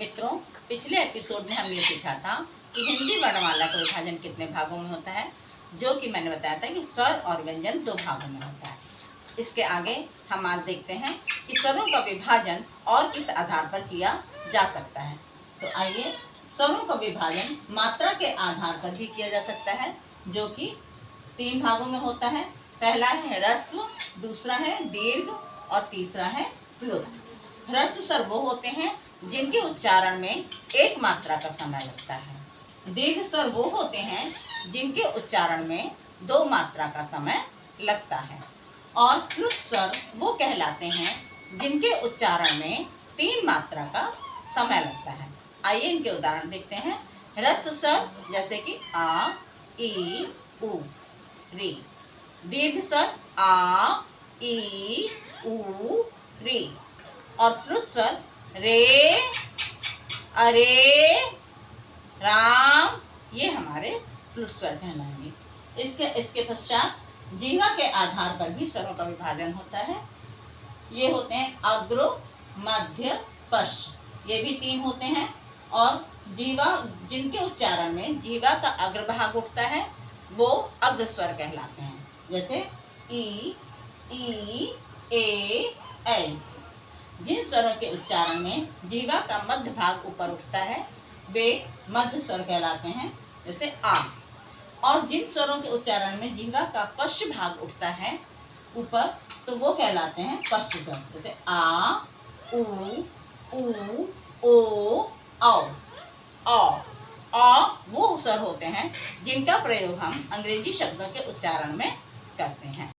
मित्रों, पिछले एपिसोड में हमने सीखा था कि हिंदी वर्णमाला का विभाजन कितने भागों में होता है, जो कि मैंने बताया था कि स्वर और व्यंजन 2 भागों में होता है। इसके आगे हम आज देखते हैं कि स्वरों का विभाजन और किस आधार पर किया जा सकता है। तो आइए, स्वरों का विभाजन मात्रा के आधार पर भी किया जा सकता है, जो कि 3 भागों में होता है। पहला है ह्रस्व, दूसरा है दीर्घ और तीसरा है प्लुत। ह्रस्व स्वर वो होते हैं जिनके उच्चारण में 1 मात्रा का समय लगता है। दीर्घ स्वर वो होते हैं जिनके उच्चारण में 2 मात्रा का समय लगता है। और प्लुत स्वर वो कहलाते हैं जिनके उच्चारण में 3 मात्रा का समय लगता है। आइए इनके उदाहरण देखते हैं। ह्रस्व स्वर जैसे कि आ, ई, उ, री। दीर्घ स्वर आ, ई, उ, री। और प्लुत स्वर रे, अरे, राम, ये हमारे प्लुत स्वर कहलाएंगे। इसके पश्चात जीवा के आधार पर भी स्वरों का विभाजन होता है। ये होते हैं अग्र, मध्य, पश्च। ये भी 3 होते हैं। और जीवा जिनके उच्चारण में जीवा का अग्रभाग उठता है वो अग्र स्वर कहलाते हैं, जैसे ई, ए, ऐ। जिन स्वरों के उच्चारण में जीवा का मध्य भाग ऊपर उठता है वे मध्य स्वर कहलाते हैं, जैसे आ। और जिन स्वरों के उच्चारण में जीवा का पश्च भाग उठता है ऊपर, तो वो कहलाते हैं पश्च स्वर, जैसे आ, उ, ओ, औ। वो स्वर होते हैं जिनका प्रयोग हम अंग्रेजी शब्दों के उच्चारण में करते हैं।